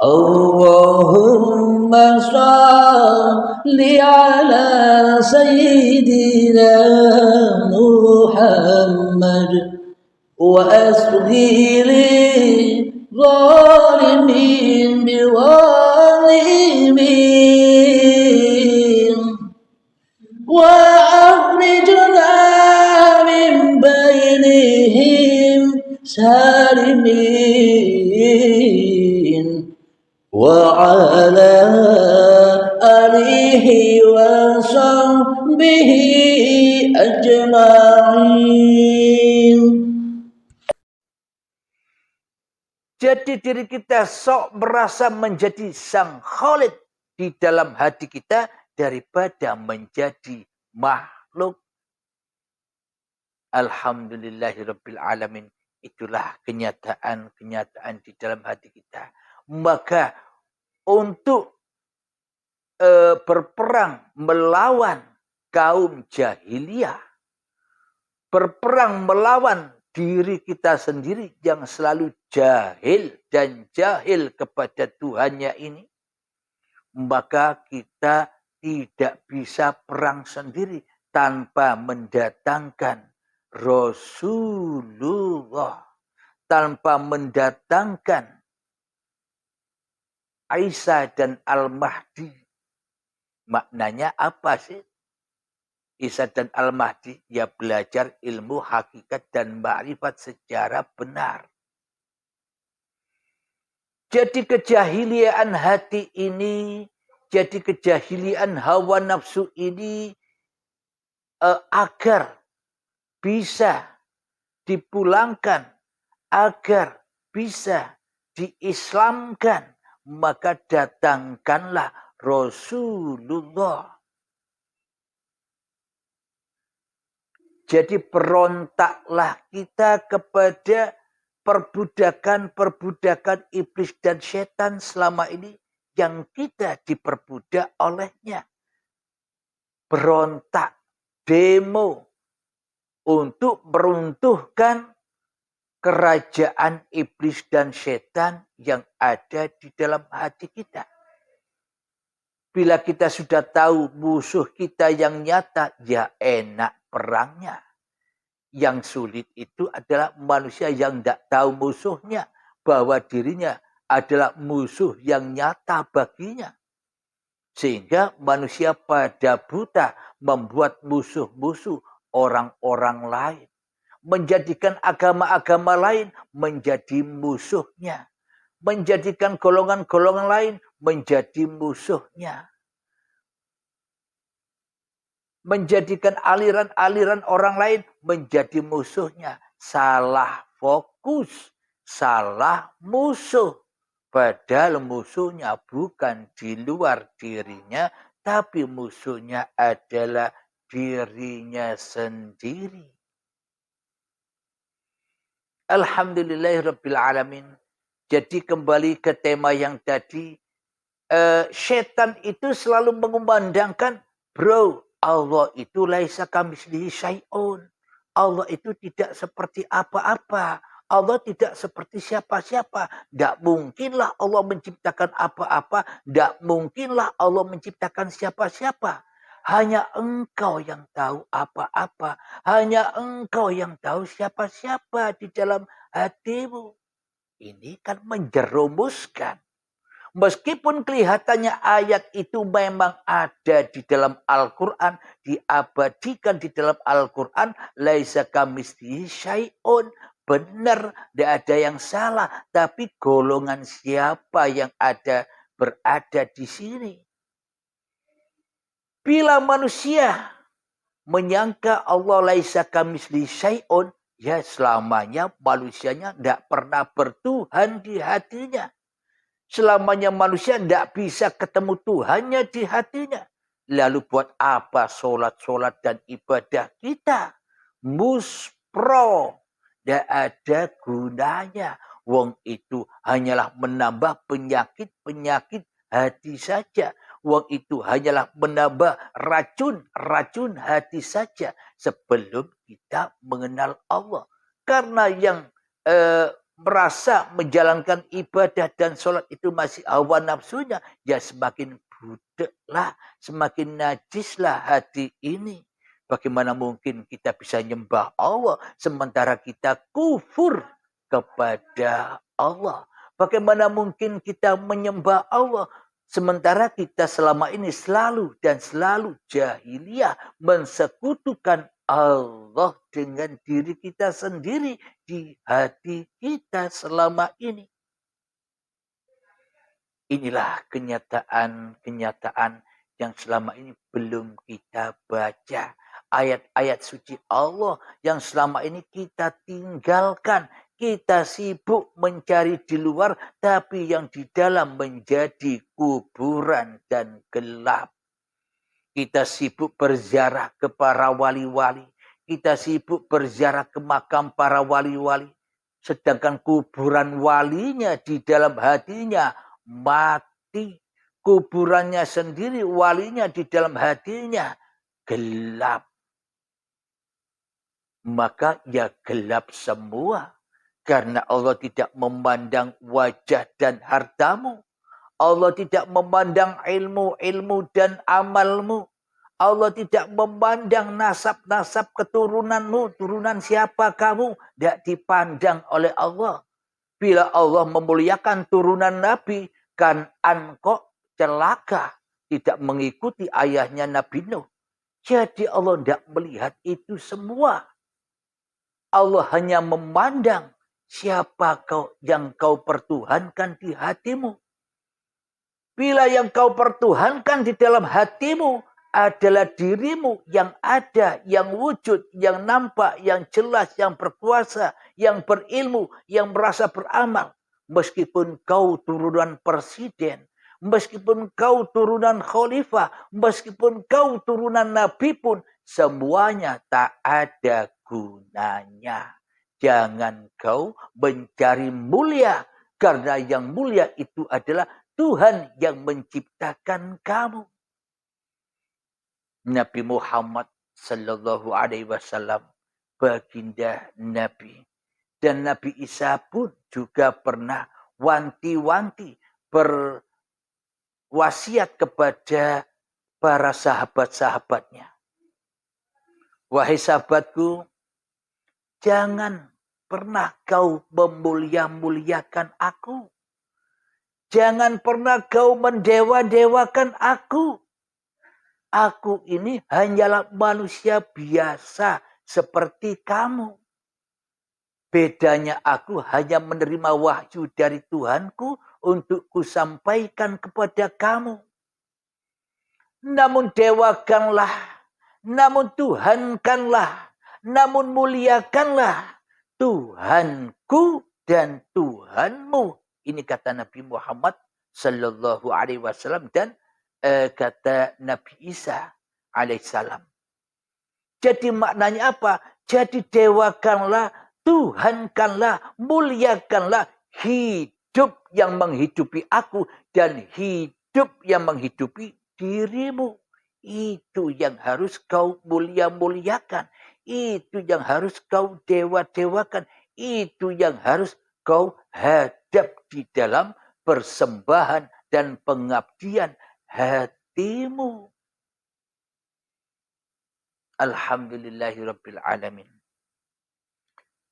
Allahumma salli ala sayyidina Muhammad wa asghiri zalimin biwalimin wa akhrijna min bainihim salimin wa ala alihi wa sahbihi ajma'in. Jadi diri kita sok merasa menjadi sang Khalid di dalam hati kita daripada menjadi makhluk. Alhamdulillahirabbil alamin. Itulah kenyataan-kenyataan di dalam hati kita. Maka untuk berperang melawan kaum jahiliyah, berperang melawan diri kita sendiri yang selalu jahil dan jahil kepada Tuhannya ini, maka kita tidak bisa perang sendiri tanpa mendatangkan Rasulullah, tanpa mendatangkan Isa dan Al-Mahdi. Maknanya apa sih? Isa dan Al-Mahdi, ya belajar ilmu hakikat dan ma'rifat secara benar. Jadi kejahiliaan hati ini, jadi kejahiliaan hawa nafsu ini agar bisa dipulangkan, agar bisa diislamkan, maka datangkanlah Rasulullah. Jadi berontaklah kita kepada perbudakan-perbudakan iblis dan setan selama ini yang kita diperbudak olehnya. Berontak, demo untuk meruntuhkan kerajaan iblis dan setan yang ada di dalam hati kita. Bila kita sudah tahu musuh kita yang nyata, ya enak perangnya. Yang sulit itu adalah manusia yang tidak tahu musuhnya, bahwa dirinya adalah musuh yang nyata baginya. Sehingga manusia pada buta membuat musuh-musuh orang-orang lain. Menjadikan agama-agama lain menjadi musuhnya. Menjadikan golongan-golongan lain menjadi musuhnya. Menjadikan aliran-aliran orang lain menjadi musuhnya. Salah fokus, salah musuh. Padahal musuhnya bukan di luar dirinya, tapi musuhnya adalah dirinya sendiri. Alhamdulillahirabbil alamin. Jadi kembali ke tema yang tadi, setan itu selalu mengumandangkan, bro, Allah itu laisa kamitslihi syai'un. Allah itu tidak seperti apa-apa. Allah tidak seperti siapa-siapa. Tidak mungkinlah Allah menciptakan apa-apa. Tidak mungkinlah Allah menciptakan siapa-siapa. Hanya Engkau yang tahu apa-apa. Hanya Engkau yang tahu siapa-siapa di dalam hatimu. Ini kan menjerumuskan. Meskipun kelihatannya ayat itu memang ada di dalam Al-Quran, diabadikan di dalam Al-Quran, laisa kamitslihi syai'un. Benar, tidak ada yang salah. Tapi golongan siapa yang berada di sini? Bila manusia menyangka Allah laisa kamitslihi syai'un, ya selamanya manusianya tidak pernah bertuhan di hatinya. Selamanya manusia tidak bisa ketemu Tuhannya di hatinya. Lalu buat apa sholat-sholat dan ibadah kita? Muspro. Tidak ada gunanya. Wong itu hanyalah menambah penyakit-penyakit hati saja. Wong itu hanyalah menambah racun hati saja sebelum kita mengenal Allah. Karena yang merasa menjalankan ibadah dan sholat itu masih hawa nafsunya, ya semakin budeklah, semakin najislah hati ini. Bagaimana mungkin kita bisa nyembah Allah sementara kita kufur kepada Allah? Bagaimana mungkin kita menyembah Allah sementara kita selama ini selalu dan selalu jahiliyah mensekutukan Allah dengan diri kita sendiri di hati kita selama ini. Inilah kenyataan-kenyataan yang selama ini belum kita baca. Ayat-ayat suci Allah yang selama ini kita tinggalkan. Kita sibuk mencari di luar, tapi yang di dalam menjadi kuburan dan gelap. Kita sibuk berziarah ke para wali-wali. Kita sibuk berziarah ke makam para wali-wali. Sedangkan kuburan walinya di dalam hatinya mati. Kuburannya sendiri, walinya di dalam hatinya gelap. Maka ya gelap semua. Karena Allah tidak memandang wajah dan hartamu. Allah tidak memandang ilmu dan amalmu. Allah tidak memandang nasab-nasab keturunanmu. Turunan siapa kamu? Tidak dipandang oleh Allah. Bila Allah memuliakan turunan Nabi, Kan'an kok celaka. Tidak mengikuti ayahnya Nabi Nuh. Jadi Allah tidak melihat itu semua. Allah hanya memandang siapa yang kau pertuhankan di hatimu. Bila yang kau pertuhankan di dalam hatimu adalah dirimu yang ada, yang wujud, yang nampak, yang jelas, yang berkuasa, yang berilmu, yang merasa beramal. Meskipun kau turunan presiden, meskipun kau turunan khalifah, meskipun kau turunan nabi pun, semuanya tak ada gunanya. Jangan kau mencari mulia, karena yang mulia itu adalah Tuhan yang menciptakan kamu. Nabi Muhammad sallallahu alaihi wasallam baginda Nabi, dan Nabi Isa pun juga pernah wanti-wanti berwasiat kepada para sahabat-sahabatnya. Wahai sahabatku, jangan pernah kau memulia-muliakan aku. Jangan pernah kau mendewa-dewakan aku. Aku ini hanyalah manusia biasa seperti kamu. Bedanya aku hanya menerima wahyu dari Tuhanku untuk kusampaikan kepada kamu. Namun dewakanlah, namun Tuhankanlah, namun muliakanlah Tuhanku dan Tuhanmu. Ini kata Nabi Muhammad sallallahu alaihi wasallam dan kata Nabi Isa alaihissalam. Jadi maknanya apa? Jadi dewakanlah, Tuhankanlah, muliakanlah hidup yang menghidupi aku dan hidup yang menghidupi dirimu. Itu yang harus kau mulia-muliakan. Itu yang harus kau dewa-dewakan. Itu yang harus kau hadap di dalam persembahan dan pengabdian hatimu. Alhamdulillahirabbil alamin.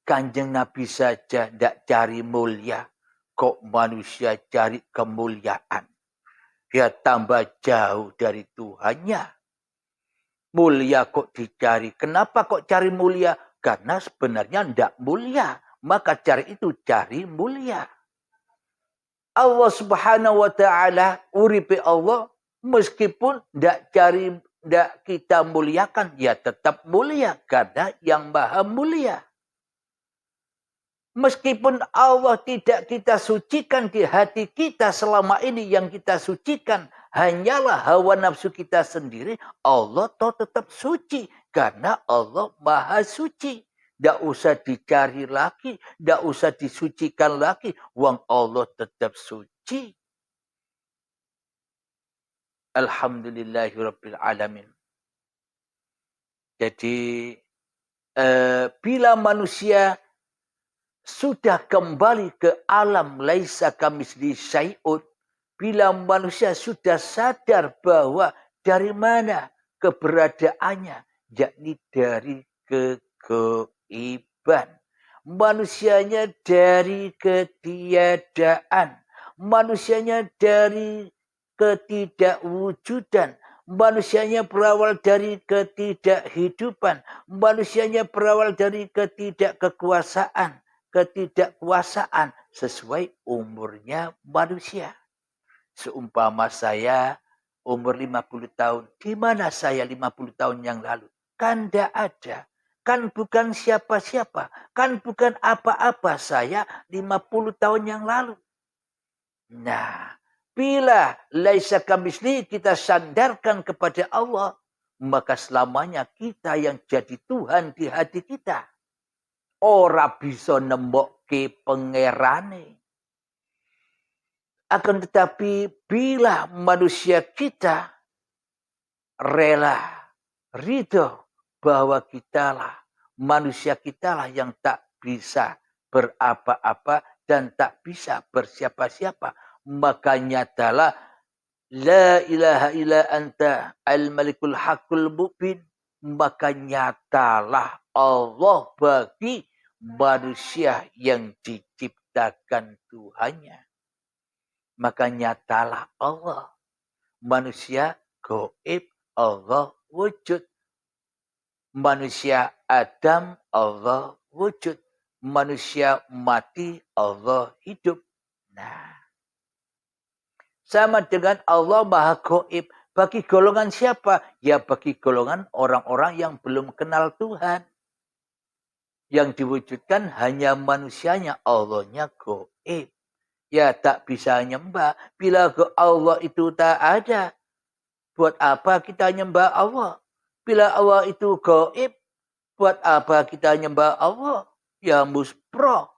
Kanjeng Nabi saja tidak cari mulia, kok manusia cari kemuliaan. Dia tambah jauh dari Tuhannya. Mulia kok dicari. Kenapa kok cari mulia? Karena sebenarnya tidak mulia. Maka cari itu cari mulia. Allah subhanahu wa ta'ala, uripe Allah, meskipun tidak kita muliakan, ya tetap mulia. Karena yang maha mulia. Meskipun Allah tidak kita sucikan di hati kita selama ini, yang kita sucikan hanyalah hawa nafsu kita sendiri, Allah tetap suci. Karena Allah maha suci. Tidak usah dicari lagi, tidak usah disucikan lagi. Wong Allah tetap suci. Alhamdulillahirabbil alamin. Jadi bila manusia sudah kembali ke alam laisa kamitslihi syai'un, bila manusia sudah sadar bahwa dari mana keberadaannya, yakni dari kegaiban. Manusianya dari ketiadaan, manusianya dari ketidakwujudan, manusianya berawal dari ketidakhidupan, manusianya berawal dari ketidakkuasaan sesuai umurnya manusia. Seumpama saya umur 50 tahun, di mana saya 50 tahun yang lalu? Kan tidak ada. Kan bukan siapa-siapa. Kan bukan apa-apa saya 50 tahun yang lalu. Nah, bila laisa kamitslihi kita sandarkan kepada Allah, maka selamanya kita yang jadi Tuhan di hati kita. Ora bisa nembokke pangerane. Akan tetapi bila manusia kita rela, ridho bahwa kitalah, manusia kitalah yang tak bisa berapa-apa dan tak bisa bersiapa-siapa, maka nyatalah la ilaha illa anta al-malikul haqqul mubin, maka nyatalah Allah bagi manusia yang diciptakan Tuhannya. Maka nyatalah Allah. Manusia gaib, Allah wujud. Manusia Adam, Allah wujud. Manusia mati, Allah hidup. Nah, sama dengan Allah Maha Gaib. Bagi golongan siapa? Ya bagi golongan orang-orang yang belum kenal Tuhan. Yang diwujudkan hanya manusianya, Allahnya gaib. Ya tak bisa nyembah. Bila Allah itu tak ada, buat apa kita nyembah Allah? Bila Allah itu gaib, buat apa kita nyembah Allah? Ya muspro.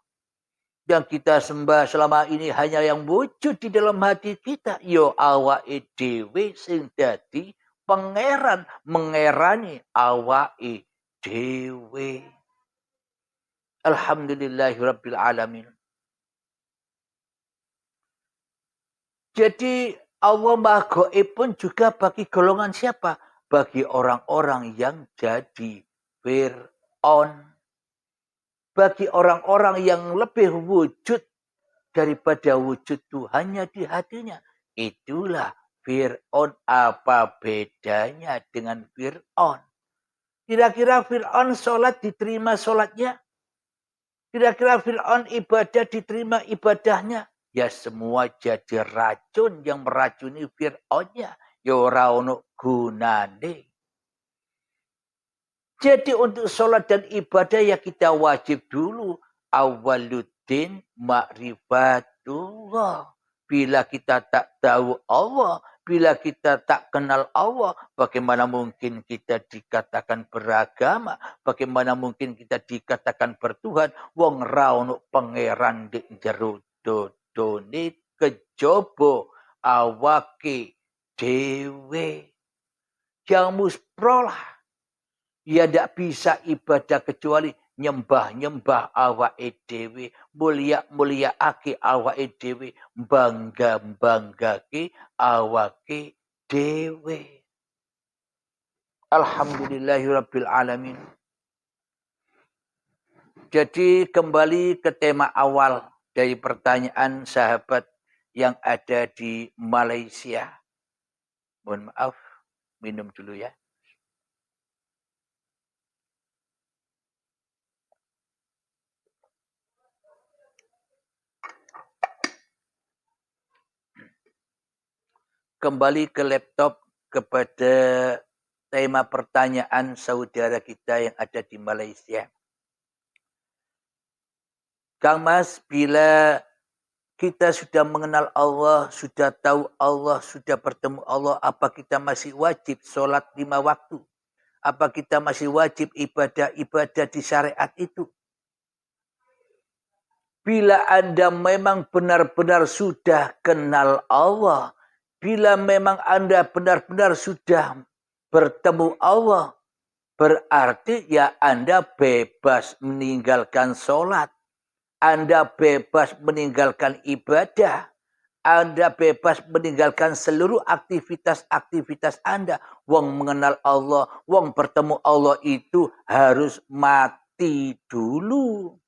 Yang kita sembah selama ini hanya yang wujud di dalam hati kita. Yo awake dhewe sing dadi pangeran, mengerani awake dhewe. Alhamdulillahirabbil alamin. Jadi Allah Maha Gaib pun juga bagi golongan siapa? Bagi orang-orang yang jadi Fir'aun. Bagi orang-orang yang lebih wujud daripada wujud Tuhannya di hatinya. Itulah Fir'aun. Apa bedanya dengan Fir'aun? Kira-kira Fir'aun sholat diterima sholatnya? Kira-kira Fir'aun ibadah diterima ibadahnya? Ya semua jadi racun yang meracuni Fir'aunnya. Ya ora ono gunane. Jadi untuk sholat dan ibadah ya kita wajib dulu. Awaluddin ma'rifatullah. Bila kita tak tahu Allah, bila kita tak kenal Allah, bagaimana mungkin kita dikatakan beragama? Bagaimana mungkin kita dikatakan bertuhan? Wong ra ono pangeran di jero dodone kejaba awake dhewe. Yang musprolah. Ya tidak bisa ibadah kecuali nyembah-nyembah awake dhewe, mulia-muliaake awake dhewe, bangga-banggake awake dhewe. Alhamdulillahirabbil alamin. Jadi kembali ke tema awal dari pertanyaan sahabat yang ada di Malaysia. Mohon maaf, minum dulu ya. Kembali ke laptop kepada tema pertanyaan saudara kita yang ada di Malaysia. Kang Mas, bila kita sudah mengenal Allah, sudah tahu Allah, sudah bertemu Allah, apa kita masih wajib sholat 5 waktu? Apa kita masih wajib ibadah-ibadah di syariat itu? Bila Anda memang benar-benar sudah kenal Allah, bila memang Anda benar-benar sudah bertemu Allah, berarti ya Anda bebas meninggalkan sholat. Anda bebas meninggalkan ibadah. Anda bebas meninggalkan seluruh aktivitas-aktivitas Anda. Wong mengenal Allah, wong bertemu Allah itu harus mati dulu.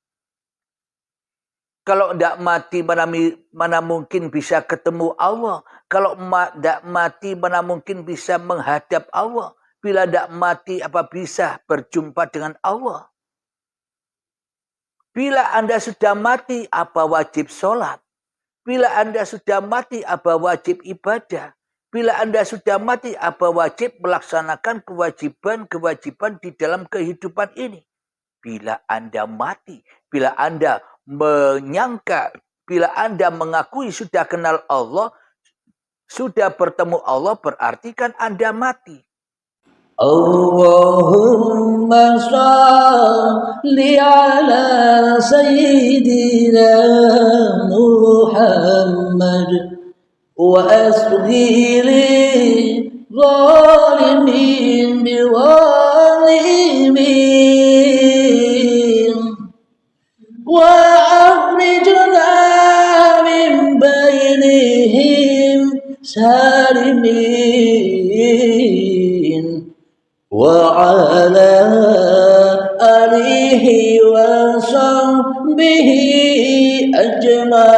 Kalau tidak mati, mana mungkin bisa ketemu Allah. Kalau tidak mati, mana mungkin bisa menghadap Allah. Bila tidak mati, apa bisa berjumpa dengan Allah? Bila Anda sudah mati, apa wajib sholat? Bila Anda sudah mati, apa wajib ibadah? Bila Anda sudah mati, apa wajib melaksanakan kewajiban-kewajiban di dalam kehidupan ini? Bila Anda mati, bila Anda menyangka, bila Anda mengakui sudah kenal Allah, sudah bertemu Allah, berarti kan Anda mati. Allahumma salli ala Sayyidina Muhammad wa asghiri zalimin biwalimin wa akhrijna min bainihim salimin وعلى آله وصحبه أجمعين